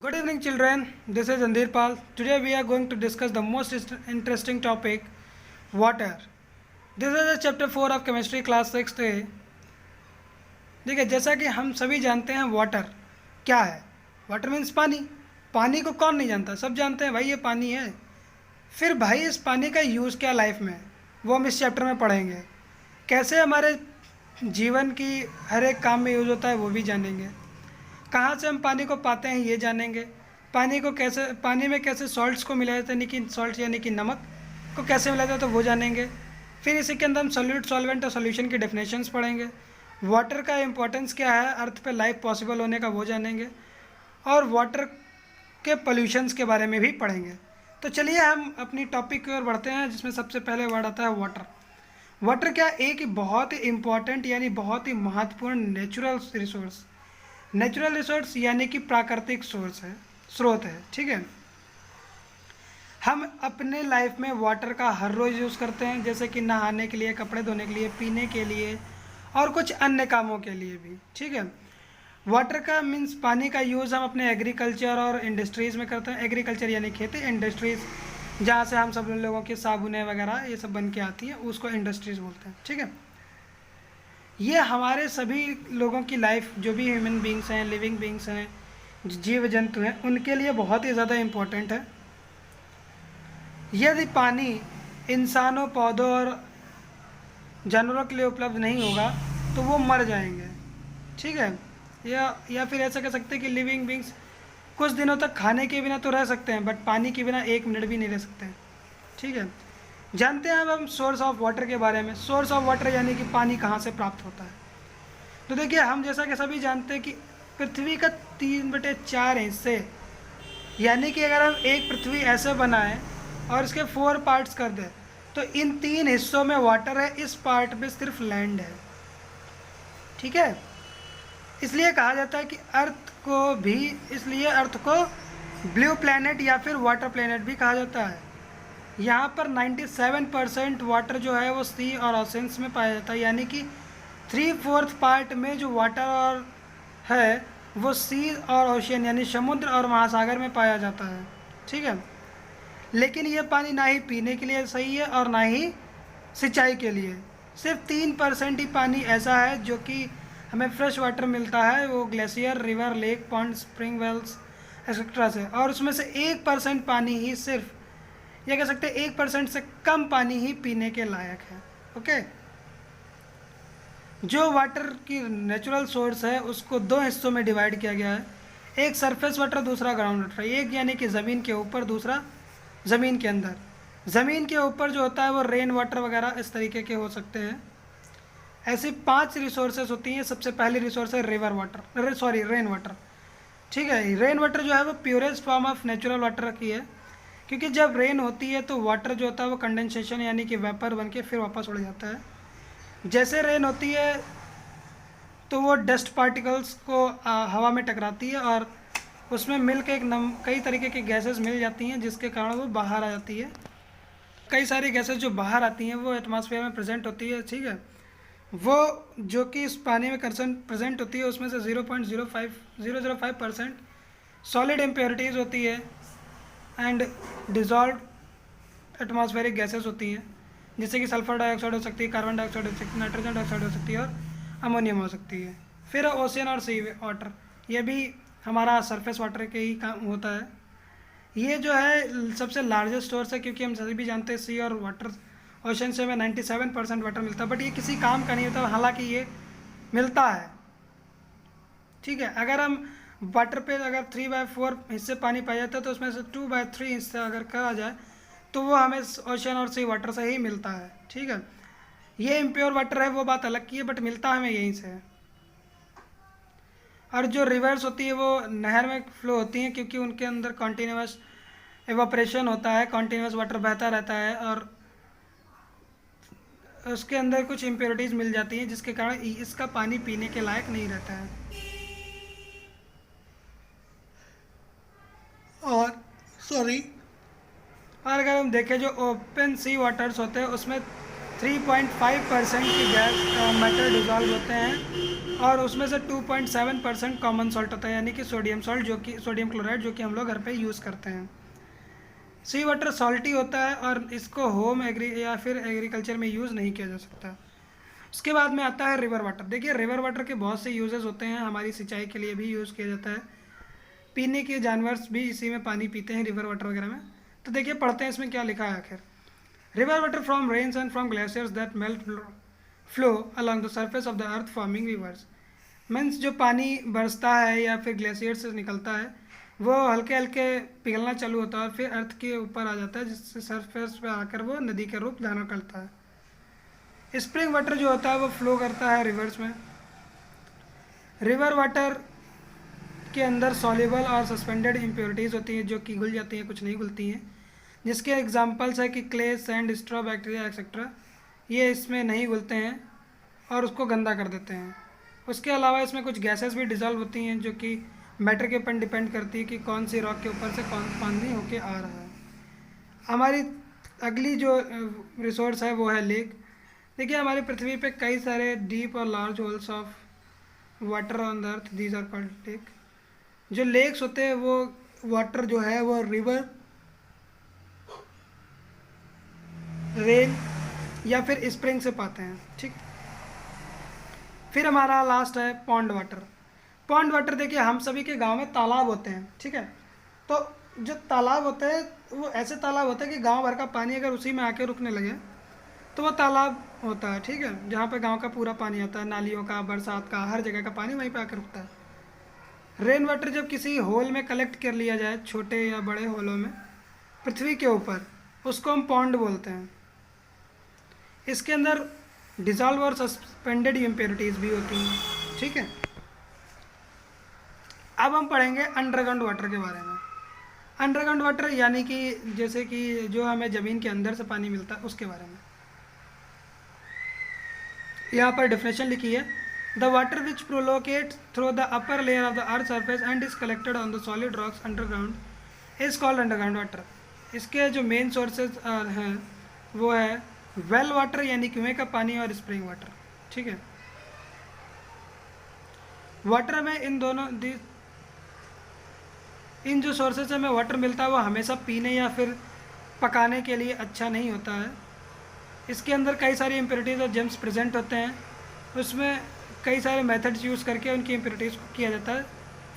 Good evening, children. This is Andir Pal. Today we are going to discuss the most interesting topic, water. This is the chapter 4 of chemistry class 6A. देखिए, जैसा कि हम सभी जानते हैं water क्या है। वाटर मीन्स पानी। पानी को कौन नहीं जानता, सब जानते हैं भाई ये पानी है। फिर भाई इस पानी का यूज़ क्या लाइफ में, वो हम इस चैप्टर में पढ़ेंगे। कैसे हमारे जीवन की हर एक काम में यूज़ होता है वो भी जानेंगे। कहाँ से हम पानी को पाते हैं ये जानेंगे। पानी में कैसे सॉल्ट्स को मिलाया जाता है, यानी कि सॉल्ट्स यानी कि नमक को कैसे मिलाया जाता है तो वो जानेंगे। फिर इसी के अंदर हम सॉल्यूट, सॉल्वेंट और सॉल्यूशन की डेफिनेशंस पढ़ेंगे। वाटर का इंपॉर्टेंस क्या है अर्थ पे लाइफ पॉसिबल होने का वो जानेंगे। और वाटर के पोल्यूशंस के बारे में भी पढ़ेंगे। तो चलिए हम अपनी टॉपिक की ओर बढ़ते हैं, जिसमें सबसे पहले वर्ड आता है वाटर। वाटर क्या एक बहुत ही इम्पॉर्टेंट यानी बहुत ही महत्वपूर्ण नेचुरल रिसोर्स यानी कि प्राकृतिक स्रोत है। ठीक है, हम अपने लाइफ में वाटर का हर रोज़ यूज़ करते हैं, जैसे कि नहाने के लिए, कपड़े धोने के लिए, पीने के लिए और कुछ अन्य कामों के लिए भी। ठीक है, वाटर का मीन्स पानी का यूज़ हम अपने एग्रीकल्चर और इंडस्ट्रीज़ में करते हैं। एग्रीकल्चर यानी खेती, इंडस्ट्रीज़ जहाँ से हम सब लोगों की साबुनें वगैरह ये सब बन के आती हैं उसको इंडस्ट्रीज़ बोलते हैं। ठीक है, ये हमारे सभी लोगों की लाइफ, जो भी ह्यूमन बींग्स हैं, लिविंग बींग्स हैं, जीव जंतु हैं, उनके लिए बहुत ही ज़्यादा इम्पोर्टेंट है। यदि पानी इंसानों, पौधों और जानवरों के लिए उपलब्ध नहीं होगा तो वो मर जाएंगे। ठीक है, या फिर ऐसा कह सकते हैं कि लिविंग बींग्स कुछ दिनों तक खाने के बिना तो रह सकते हैं, बट पानी के बिना एक मिनट भी नहीं रह सकते। ठीक है, जानते हैं अब हम सोर्स ऑफ वाटर के बारे में। सोर्स ऑफ वाटर यानी कि पानी कहाँ से प्राप्त होता है। तो देखिए, हम जैसा कि सभी जानते हैं कि पृथ्वी का 3/4 हिस्से, यानी कि अगर हम एक पृथ्वी ऐसे बनाएं और इसके 4 पार्ट्स कर दें तो इन 3 हिस्सों में वाटर है, इस पार्ट में सिर्फ लैंड है। ठीक है, इसलिए कहा जाता है कि इसलिए अर्थ को ब्लू प्लैनेट या फिर वाटर प्लैनेट भी कहा जाता है। यहाँ पर 97% वाटर जो है वो सी और ओशंस में पाया जाता है, यानी कि 3/4 पार्ट में जो वाटर और है वो सी और ओशियन यानी समुद्र और महासागर में पाया जाता है। ठीक है, लेकिन ये पानी ना ही पीने के लिए सही है और ना ही सिंचाई के लिए। सिर्फ 3% ही पानी ऐसा है जो कि हमें फ्रेश वाटर मिलता है, वो glacier, river, lake, pond, spring wells etcetera से। और उसमें से 1% पानी ही, सिर्फ ये कह सकते हैं 1% से कम पानी ही पीने के लायक है। ओके, जो वाटर की नेचुरल सोर्स है उसको 2 हिस्सों में डिवाइड किया गया है। एक सरफेस वाटर, दूसरा ग्राउंड वाटर। एक यानी कि ज़मीन के ऊपर, दूसरा ज़मीन के अंदर। ज़मीन के ऊपर जो होता है वो रेन वाटर वगैरह इस तरीके के हो सकते हैं। ऐसी 5 रिसोर्सेज होती हैं। सबसे पहली रिसोर्स है रेन वाटर। ठीक है, रेन वाटर जो है वो purest form of natural water की है, क्योंकि जब रेन होती है तो वाटर जो होता है वो कंडेंसेशन यानी कि वेपर बन के फिर वापस उड़ जाता है। जैसे रेन होती है तो वो डस्ट पार्टिकल्स को हवा में टकराती है और उसमें मिल के कई तरीके की गैसेस मिल जाती हैं, जिसके कारण वो बाहर आ जाती है। कई सारी गैसेस जो बाहर आती हैं वो एटमॉस्फेयर में प्रेजेंट होती है। ठीक है, वो जो कि इस पानी में प्रेजेंट होती है उसमें से 0.005% सॉलिड इम्प्योरिटीज़ होती है एंड डिजॉल्व एटमॉस्फेरिक गैसेस होती हैं, जैसे कि सल्फर डाइऑक्साइड हो सकती है, कार्बन डाइऑक्साइड हो सकती है, नाइट्रोजन डाइऑक्साइड हो सकती है और अमोनियम हो सकती है। फिर ओशियन और सी वाटर, ये भी हमारा सरफेस वाटर के ही काम होता है। ये जो है सबसे लार्जेस्ट सोर्स है, क्योंकि हम सभी भी जानते हैं सी और वाटर, ओशन से हमें 97% वाटर मिलता है, बट ये किसी काम का नहीं होता, हालांकि ये मिलता है। ठीक है, अगर हम वाटर पे अगर 3/4 हिस्से पानी पाया जाता है तो उसमें से 2/3 हिस्से अगर करा जाए तो वो हमें ओशन और सी वाटर से ही मिलता है। ठीक है, ये इम्प्योर वाटर है वो बात अलग की है, बट मिलता हमें यहीं से है। और जो रिवर्स होती है वो नहर में फ्लो होती हैं, क्योंकि उनके अंदर कॉन्टीन्यूस एवापोरेशन होता है, कॉन्टीन्यूस वाटर बहता रहता है और उसके अंदर कुछ इम्प्योरिटीज़ मिल जाती हैं, जिसके कारण इसका पानी पीने के लायक नहीं रहता है। और अगर हम देखें जो ओपन सी वाटर्स होते हैं उसमें 3.5% की गैस मेटल डिजॉल्व होते हैं और उसमें से 2.7% कॉमन सॉल्ट होता है, यानी कि सोडियम सॉल्ट, जो कि सोडियम क्लोराइड, जो कि हम लोग घर पे यूज़ करते हैं। सी वाटर सॉल्टी होता है और इसको होम एग्री या फिर एग्रीकल्चर में यूज़ नहीं किया जा सकता। उसके बाद में आता है रिवर वाटर। देखिए रिवर वाटर के बहुत से यूजेस होते हैं, हमारी सिंचाई के लिए भी यूज़ किया जाता है, पीने के जानवर भी इसी में पानी पीते हैं रिवर वाटर वगैरह में। तो देखिए पढ़ते हैं इसमें क्या लिखा है आखिर। River water from rains and from glaciers that melt flow along the surface of the earth forming rivers. Means जो पानी बरसता है या फिर ग्लेशियर से निकलता है वो हल्के हल्के पिघलना चालू होता है और फिर अर्थ के ऊपर आ जाता है, जिससे सरफेस पे आकर वो नदी का रूप धारण करता है। स्प्रिंग वाटर जो होता है वो फ्लो करता है रिवर्स में। रिवर वाटर के अंदर सॉल्युबल और सस्पेंडेड इम्प्योरिटीज़ होती हैं जो कि घुल जाती हैं, कुछ नहीं घुलती हैं, जिसके एग्जांपल्स है कि clay, sand, straw, bacteria etcetera, ये इसमें नहीं घुलते हैं और उसको गंदा कर देते हैं। उसके अलावा इसमें कुछ गैसेस भी डिजॉल्व होती हैं जो कि मैटर के ऊपर डिपेंड करती है कि कौन सी रॉक के ऊपर से कौन पानी होके आ रहा है। हमारी अगली जो रिसोर्स है वो है लेक। देखिए हमारी पृथ्वी पे कई सारे डीप और large holes of water on the earth, these are called lake. जो लेक्स होते हैं वो वाटर जो है वो रिवर, रेन या फिर स्प्रिंग से पाते हैं, ठीक। फिर हमारा लास्ट है पॉन्ड वाटर। पॉन्ड वाटर देखिए हम सभी के गांव में तालाब होते हैं, ठीक है। तो जो तालाब होते हैं वो ऐसे तालाब होते हैं कि गांव भर का पानी अगर उसी में आके रुकने लगे तो वो तालाब होता है, ठीक है, जहाँ पे गांव का पूरा पानी आता है, नालियों का, बरसात का, हर जगह का पानी वहीं पे आके रुकता है। रेन वाटर जब किसी होल में कलेक्ट कर लिया जाए, छोटे या बड़े होलों में पृथ्वी के ऊपर, उसको हम पॉन्ड बोलते हैं। इसके अंदर डिजॉल्व और सस्पेंडेड इम्प्योरिटीज़ भी होती हैं, ठीक है। अब हम पढ़ेंगे अंडरग्राउंड वाटर के बारे में। अंडरग्राउंड वाटर यानी कि जैसे कि जो हमें ज़मीन के अंदर से पानी मिलता है उसके बारे में। यहाँ पर डेफिनेशन लिखी है, the water which percolate through the upper layer of the earth surface and is collected on the solid rocks underground is called underground water. इसके जो मेन सोर्सेज हैं वो है वेल वाटर यानी कुएं का पानी और स्प्रिंग वाटर, ठीक है। वाटर में इन जो सोर्सेज से हमें वाटर मिलता है वो हमेशा पीने या फिर पकाने के लिए अच्छा नहीं होता है। इसके अंदर कई सारी इम्प्योरिटीज़ और जेम्स प्रेजेंट होते हैं। उसमें कई सारे मेथड्स यूज़ करके उनकी इम्प्योरिटीज़ को किया जाता है,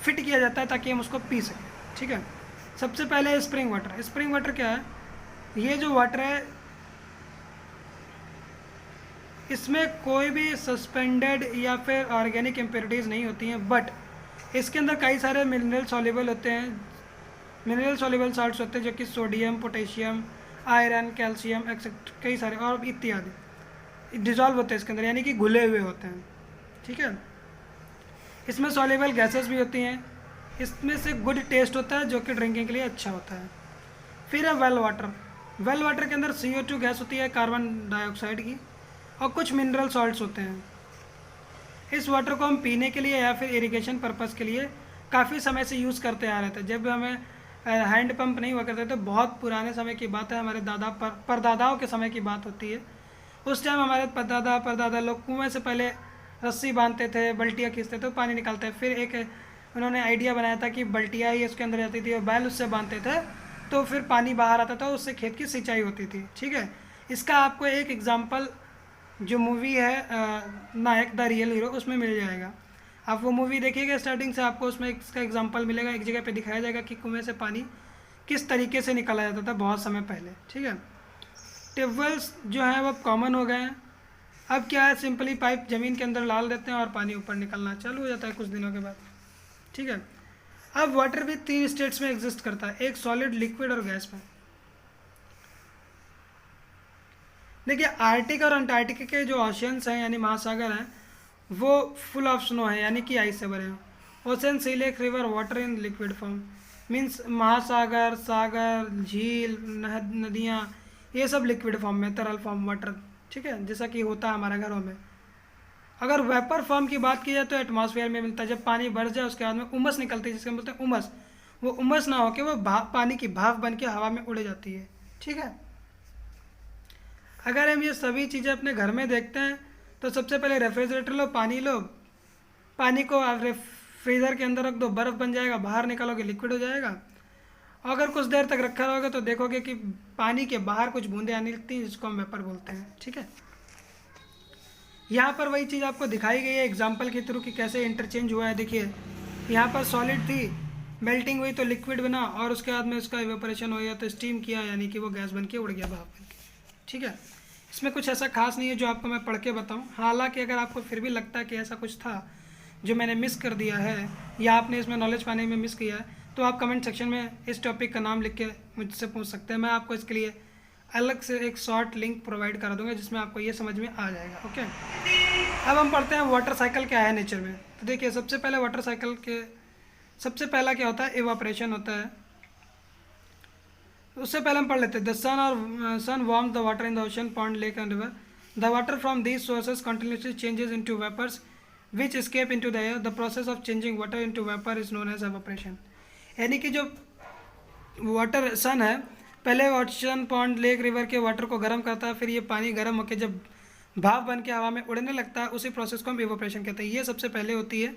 फिट किया जाता है ताकि हम उसको पी सकें, ठीक है। सबसे पहले स्प्रिंग वाटर। स्प्रिंग वाटर क्या है? ये जो वाटर है इसमें कोई भी सस्पेंडेड या फिर ऑर्गेनिक इम्प्योरिटीज़ नहीं होती हैं, बट इसके अंदर कई सारे मिनरल सॉल्युबल होते हैं, मिनरल सॉल्युबल साल्ट्स होते हैं जो कि sodium, potassium, iron, calcium etcetera, कई सारे और इत्यादि डिजॉल्व होते हैं इसके अंदर, यानी कि घुले हुए होते हैं, ठीक है। इसमें सॉल्युबल गैसेस भी होती हैं। इसमें से गुड टेस्ट होता है जो कि ड्रिंकिंग के लिए अच्छा होता है। फिर है वेल वाटर। वेल वाटर के अंदर CO2 गैस होती है, कार्बन डाइऑक्साइड की, और कुछ मिनरल सॉल्ट्स होते हैं। इस वाटर को हम पीने के लिए या फिर इरिगेशन पर्पज़ के लिए काफ़ी समय से यूज़ करते आ रहे थे। जब हमें हैंड पंप नहीं हुआ करते थे, बहुत पुराने समय की बात है, हमारे दादा परदादाओं के समय की बात होती है। उस टाइम हमारे परदादा लोग कुएँ से पहले रस्सी बांधते थे, बल्टियाँ खींचते थे, पानी निकालते। फिर एक उन्होंने आइडिया बनाया था कि बल्टियाँ ही उसके अंदर जाती थी और बैल उससे बांधते थे, तो फिर पानी बाहर आता था, उससे खेत की सिंचाई होती थी, ठीक है। इसका आपको एक एग्जाम्पल जो मूवी है नायक द रियल हीरो, उसमें मिल जाएगा। आप वो मूवी देखिएगा स्टार्टिंग से, आपको उसमें इसका एग्जांपल मिलेगा। एक जगह पे दिखाया जाएगा कि कुएं से पानी किस तरीके से निकाला जाता था बहुत समय पहले, ठीक है। ट्यूबवेल्स जो हैं वो अब कॉमन हो गए हैं। अब क्या है, सिंपली पाइप ज़मीन के अंदर डाल देते हैं और पानी ऊपर निकलना चालू हो जाता है कुछ दिनों के बाद, ठीक है। अब वाटर भी 3 स्टेट्स में एग्जिस्ट करता है, एक सॉलिड, लिक्विड और गैस में। देखिए आर्टिक और अंटार्कटिक के जो ओशियंस हैं यानी महासागर हैं वो फुल ऑफ स्नो है, यानी कि आइस से भरे हैं। Ocean, sea, lake, river, water in liquid form. Means महासागर, सागर, झील, नदियाँ, ये सब लिक्विड फॉर्म में, तरल फॉर्म वाटर, ठीक है, जैसा कि होता है हमारे घरों में। अगर वेपर फॉर्म की बात की जाए तो एटमॉस्फेयर में मिलता है। जब पानी बढ़ जाए उसके बाद में उमस निकलती है, जिसके बोलते हैं उमस। वो उमस ना होकर वो पानी की भाप बन के हवा में उड़ जाती है, ठीक है। अगर हम ये सभी चीज़ें अपने घर में देखते हैं तो सबसे पहले रेफ्रिजरेटर लो, पानी लो, पानी को आप फ्रीज़र के अंदर रख दो, बर्फ़ बन जाएगा, बाहर निकालोगे लिक्विड हो जाएगा। अगर कुछ देर तक रखा रहोगे तो देखोगे कि पानी के बाहर कुछ बूंदें आने लगती हैं, जिसको हम वेपर बोलते हैं। ठीक है, यहाँ पर वही चीज़ आपको दिखाई गई है एग्जाम्पल के थ्रू कि कैसे इंटरचेंज हुआ है। देखिए यहाँ पर सॉलिड थी, मेल्टिंग हुई तो लिक्विड बना, और उसके बाद में उसका इवेपोरेशन हो गया तो स्टीम किया, यानी कि वो गैस बन के उड़ गया, भाप बन के। ठीक है, इसमें कुछ ऐसा खास नहीं है जो आपको मैं पढ़ के बताऊँ। हालांकि अगर आपको फिर भी लगता है कि ऐसा कुछ था जो मैंने मिस कर दिया है या आपने इसमें नॉलेज पाने में मिस किया है, तो आप कमेंट सेक्शन में इस टॉपिक का नाम लिख के मुझसे पूछ सकते हैं। मैं आपको इसके लिए अलग से एक शॉर्ट लिंक प्रोवाइड करा दूंगा जिसमें आपको ये समझ में आ जाएगा। ओके, अब हम पढ़ते हैं वाटर साइकिल क्या है नेचर में। तो देखिए सबसे पहले वाटर साइकिल के सबसे पहला क्या होता है, इवापोरेशन होता है। उससे पहले हम पढ़ लेते हैं the sun warm the water in the ocean, pond, lake and river. The water from these sources continuously changes into vapours which escape into the air. The process of changing water into vapor is known as evaporation. यानी कि जो water सन है, पहले ocean, pond, lake, river के water को गर्म करता है, फिर ये पानी गर्म होकर जब भाप बन के हवा में उड़ने लगता है, उसी प्रोसेस को हम इवोपरेशन कहते हैं। ये सबसे पहले होती है,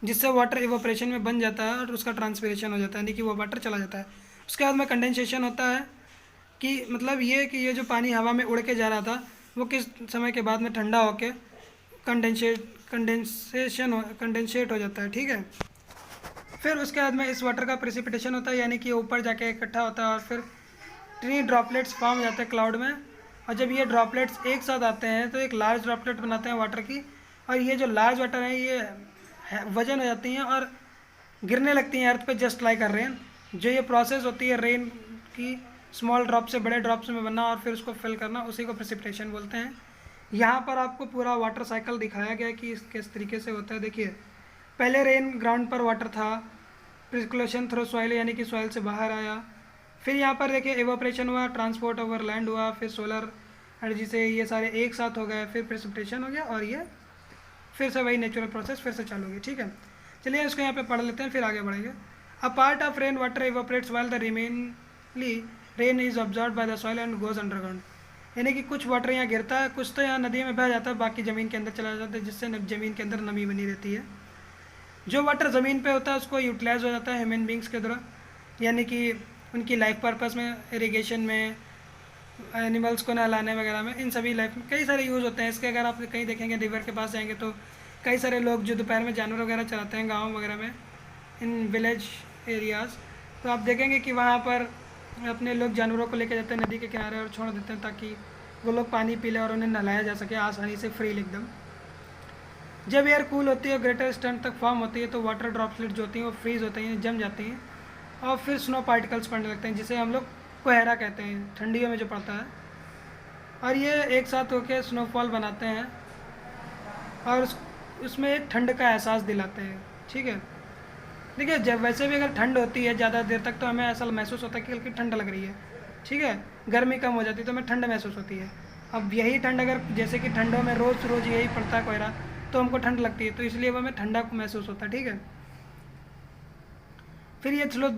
जिससे वाटर इवोपरेशन में बन जाता है और उसका ट्रांसपिरेशन हो जाता है, यानी कि वो वाटर चला जाता है। उसके बाद में कंडेंसेशन होता है, कि मतलब ये कि ये जो पानी हवा में उड़ के जा रहा था वो किस समय के बाद में ठंडा होकर कंडेंसेट हो जाता है। ठीक है, फिर उसके बाद में इस वाटर का प्रेसिपिटेशन होता है, यानी कि ऊपर जाके इकट्ठा होता है और फिर टीनी ड्रॉपलेट्स फॉर्म हो जाते हैं क्लाउड में। और जब ये ड्रॉपलेट्स एक साथ आते हैं तो एक लार्ज ड्रॉपलेट बनाते हैं वाटर की, और ये जो लार्ज वाटर है ये वजन हो जाती हैं और गिरने लगती हैं अर्थ पे, जस्ट लाइक अ रेन। जो ये प्रोसेस होती है रेन की, स्मॉल ड्रॉप से बड़े ड्रॉप्स में बनना और फिर उसको फिल करना, उसी को प्रेसिपिटेशन बोलते हैं। यहाँ पर आपको पूरा वाटर साइकिल दिखाया गया कि किस तरीके से होता है। देखिए पहले रेन ग्राउंड पर वाटर था, प्रिकुलेशन थ्रू सॉइल, यानी कि सॉइल से बाहर आया। फिर यहाँ पर देखिए इवापोरेशन हुआ, ट्रांसपोर्ट ओवर लैंड हुआ, फिर सोलर एनर्जी से ये सारे एक साथ हो गए, फिर प्रेसिपिटेशन हो गया, और ये फिर से वही नेचुरल प्रोसेस फिर से चालू होगी। ठीक है, चलिए इसको यहाँ पे पढ़ लेते हैं, फिर आगे बढ़ेंगे। A part of rain water evaporates while the remaining rain is observe by the soil and goes underground. यानी कि कुछ वाटर यहाँ गिरता है, कुछ तो यहाँ नदी में बह जाता है, बाकी ज़मीन के अंदर चला जाता है, जिससे ज़मीन के अंदर नमी बनी रहती है। जो वाटर ज़मीन पे होता है उसको यूटिलाइज हो जाता है ह्यूमन बींग्स के द्वारा, यानी कि उनकी लाइफ पर्पस में, इरिगेशन में, एनिमल्स को नहलाने वगैरह में, इन सभी लाइफ में कई सारे यूज़ होते हैं इसके। अगर आप कहीं देखेंगे रिवर के पास जाएंगे तो कई सारे लोग जो दोपहर में जानवर वगैरह चलाते हैं गाँव वगैरह में, इन विलेज एरियाज़, तो आप देखेंगे कि वहाँ पर अपने लोग जानवरों को लेकर जाते हैं नदी के किनारे और छोड़ देते हैं ताकि वो लोग पानी पी लें और उन्हें नहलाया जा सके आसानी से, फ्रीली एकदम। जब एयर कूल होती है, ग्रेटर स्टैंड तक फॉर्म होती है, तो वाटर ड्रॉपलेट जो होती हैं वो फ्रीज होती हैं, जम जाती हैं, और फिर स्नो पार्टिकल्स पड़ने लगते हैं, जिसे हम लोग कोहरा कहते हैं, ठंडियों में जो पड़ता है। और ये एक साथ होकर स्नोफॉल बनाते हैं और उसमें एक ठंड का एहसास दिलाते हैं। ठीक है, देखिए जब वैसे भी अगर ठंड होती है ज़्यादा देर तक तो हमें ऐसा महसूस होता है कि हल्की ठंड लग रही है। ठीक है, गर्मी कम हो जाती है तो हमें ठंड महसूस होती है। अब यही ठंड अगर जैसे कि ठंडों में रोज़ रोज़ यही पड़ता है कोहरा, तो हमको ठंड लगती है, तो इसलिए वो हमें ठंडा महसूस होता है। ठीक है, फिर ये चलो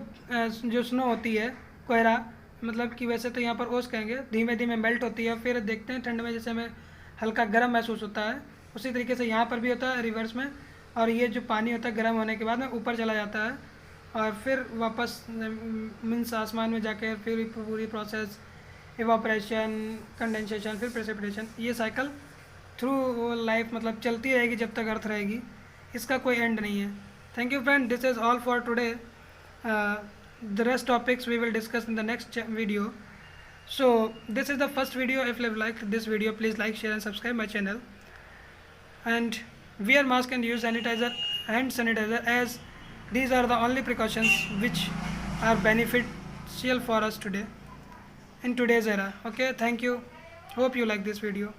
जो स्नो होती है, कोहरा, मतलब कि वैसे तो यहाँ पर ओस कहेंगे, धीमे धीमे मेल्ट होती है, फिर देखते हैं ठंड में जैसे हमें हल्का गर्म महसूस होता है, उसी तरीके से यहाँ पर भी होता है रिवर्स में। और ये जो पानी होता है गर्म होने के बाद में ऊपर चला जाता है और फिर वापस मीन्स आसमान में जाके फिर पूरी प्रोसेस इवापोरेशन, कंडेंसेशन, फिर प्रेसिपिटेशन, ये साइकिल थ्रू लाइफ मतलब चलती रहेगी जब तक अर्थ रहेगी, इसका कोई एंड नहीं है। Thank you friend, this is all for today. the rest topics we will discuss in the next video. So this is the first video. If you like this video, please like, share and subscribe my channel, and wear mask and use hand sanitizer, as these are the only precautions which are beneficial for us today in today's era. Okay, thank you, hope you like this video.